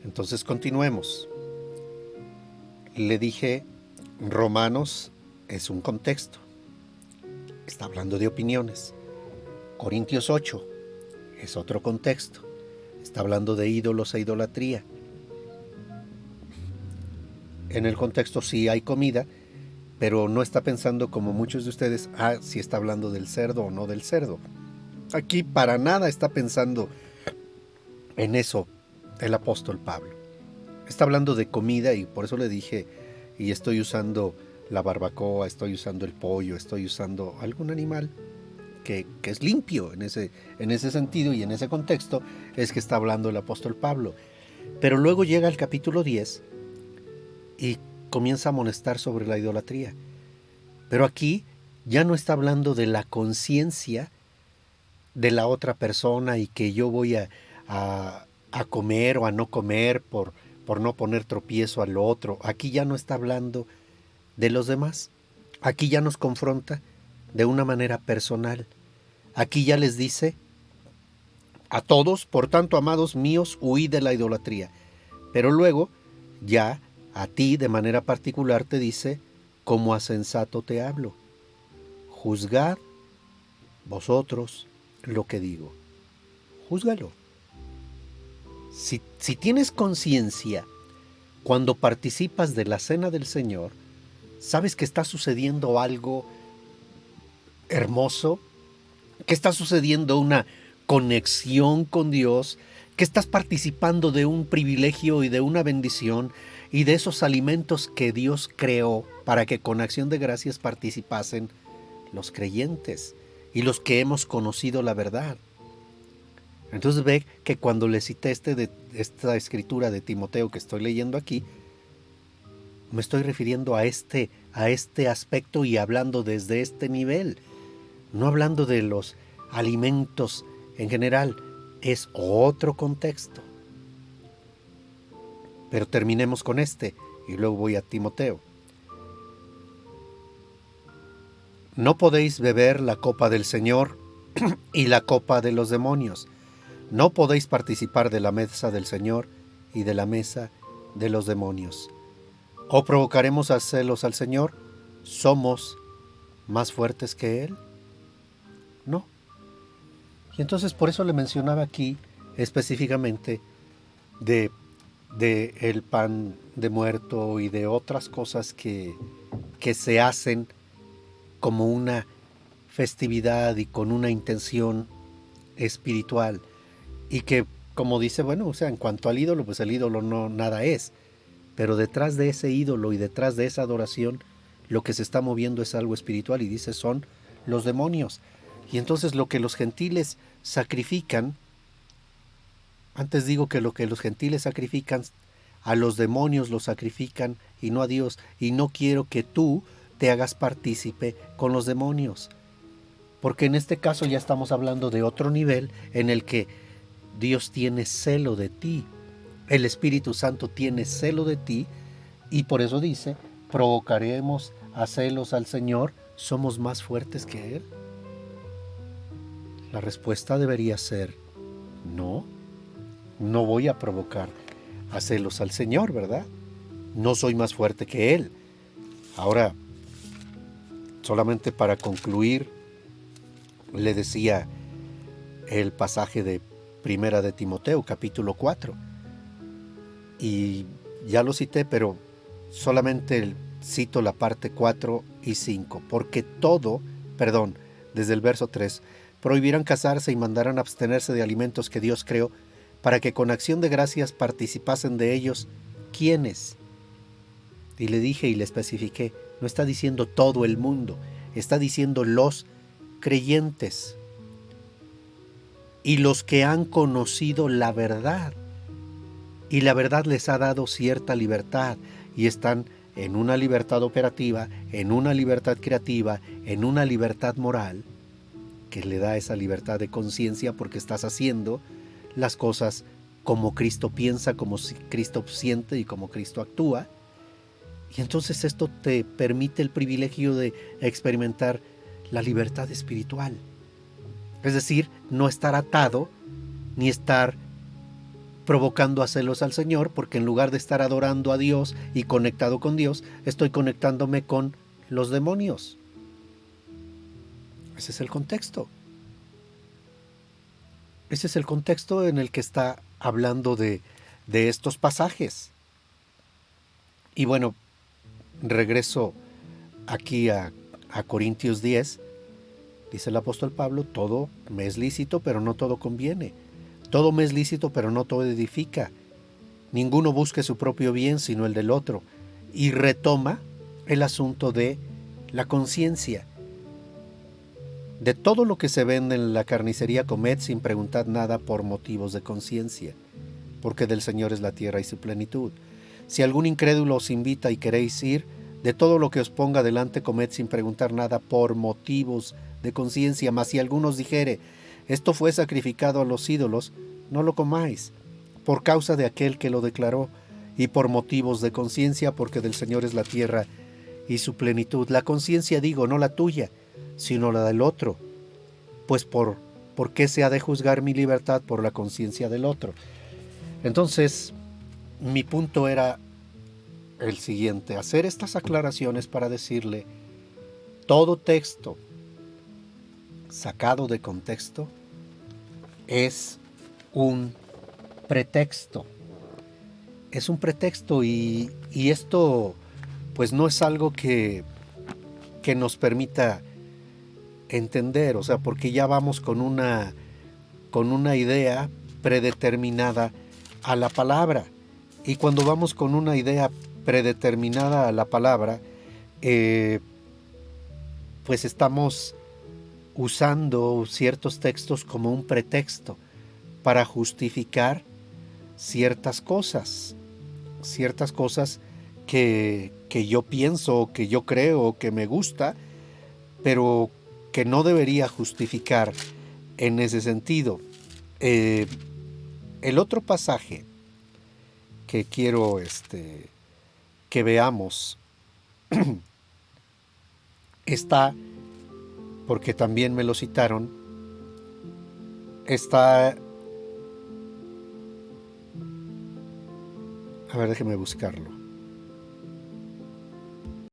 Entonces continuemos. Le dije, Romanos es un contexto. Está hablando de opiniones. Corintios 8 es otro contexto. Está hablando de ídolos e idolatría. En el contexto sí hay comida, pero no está pensando como muchos de ustedes, si está hablando del cerdo o no del cerdo. Aquí para nada está pensando en eso el apóstol Pablo. Está hablando de comida y por eso le dije, y estoy usando la barbacoa, estoy usando el pollo, estoy usando algún animal que es limpio en ese sentido y en ese contexto es que está hablando el apóstol Pablo. Pero luego llega el capítulo 10 y comienza a amonestar sobre la idolatría. Pero aquí ya no está hablando de la conciencia de la otra persona y que yo voy a comer o a no comer por no poner tropiezo al otro. Aquí ya no está hablando de los demás. Aquí ya nos confronta de una manera personal. Aquí ya les dice a todos, por tanto, amados míos, huid de la idolatría. Pero luego ya a ti de manera particular te dice, como a sensato te hablo. Juzgad vosotros lo que digo. Júzgalo. Si tienes conciencia cuando participas de la cena del Señor, sabes que está sucediendo algo hermoso, que está sucediendo una conexión con Dios, que estás participando de un privilegio y de una bendición y de esos alimentos que Dios creó para que con acción de gracias participasen los creyentes y los que hemos conocido la verdad. Entonces ve que cuando le cité esta escritura de Timoteo que estoy leyendo aquí, me estoy refiriendo a este aspecto y hablando desde este nivel, no hablando de los alimentos en general, es otro contexto. Pero terminemos con este y luego voy a Timoteo. No podéis beber la copa del Señor y la copa de los demonios. No podéis participar de la mesa del Señor y de la mesa de los demonios. ¿O provocaremos a celos al Señor? ¿Somos más fuertes que Él? No. Y entonces por eso le mencionaba aquí específicamente de el pan de muerto y de otras cosas que se hacen como una festividad y con una intención espiritual. Y que, como dice, bueno, o sea, en cuanto al ídolo, pues el ídolo no nada es. Pero detrás de ese ídolo y detrás de esa adoración, lo que se está moviendo es algo espiritual y dice son los demonios. Y entonces lo que los gentiles sacrifican, antes digo que lo que los gentiles sacrifican, a los demonios los sacrifican y no a Dios. Y no quiero que tú te hagas partícipe con los demonios. Porque en este caso ya estamos hablando de otro nivel en el que Dios tiene celo de ti. El Espíritu Santo tiene celo de ti y por eso dice, provocaremos a celos al Señor, ¿somos más fuertes que Él? La respuesta debería ser, no, no voy a provocar a celos al Señor, ¿verdad? No soy más fuerte que Él. Ahora, solamente para concluir, le decía el pasaje de Primera de Timoteo, capítulo 4. Y ya lo cité, pero solamente cito la parte 4 y 5. Porque desde el verso 3, prohibirán casarse y mandarán abstenerse de alimentos que Dios creó, para que con acción de gracias participasen de ellos. ¿Quiénes? Y le dije y le especifiqué, no está diciendo todo el mundo, está diciendo los creyentes y los que han conocido la verdad. Y la verdad les ha dado cierta libertad y están en una libertad operativa, en una libertad creativa, en una libertad moral, que le da esa libertad de conciencia porque estás haciendo las cosas como Cristo piensa, como Cristo siente y como Cristo actúa. Y entonces esto te permite el privilegio de experimentar la libertad espiritual. Es decir, no estar atado ni estar provocando a celos al Señor, porque en lugar de estar adorando a Dios y conectado con Dios, estoy conectándome con los demonios. Ese es el contexto. Ese es el contexto en el que está hablando de estos pasajes. Y bueno, regreso aquí a Corintios 10. Dice el apóstol Pablo, todo me es lícito, pero no todo conviene. Todo me es lícito, pero no todo edifica. Ninguno busque su propio bien, sino el del otro. Y retoma el asunto de la conciencia. De todo lo que se vende en la carnicería, comed sin preguntar nada por motivos de conciencia, porque del Señor es la tierra y su plenitud. Si algún incrédulo os invita y queréis ir, de todo lo que os ponga delante comed sin preguntar nada por motivos de conciencia. Mas si alguno os dijere, esto fue sacrificado a los ídolos, no lo comáis, por causa de aquel que lo declaró, y por motivos de conciencia, porque del Señor es la tierra y su plenitud. La conciencia digo, no la tuya, sino la del otro. Pues ¿por qué se ha de juzgar mi libertad por la conciencia del otro? Entonces, mi punto era el siguiente, hacer estas aclaraciones para decirle, todo texto sacado de contexto es un pretexto. Es un pretexto y esto pues no es algo que nos permita entender, o sea, porque ya vamos con una idea predeterminada a la palabra. Y cuando vamos con una idea predeterminada a la palabra, pues estamos usando ciertos textos como un pretexto para justificar ciertas cosas que yo pienso, que yo creo, que me gusta, pero que no debería justificar en ese sentido. El otro pasaje que quiero que veamos está, porque también me lo citaron, está, a ver, déjeme buscarlo.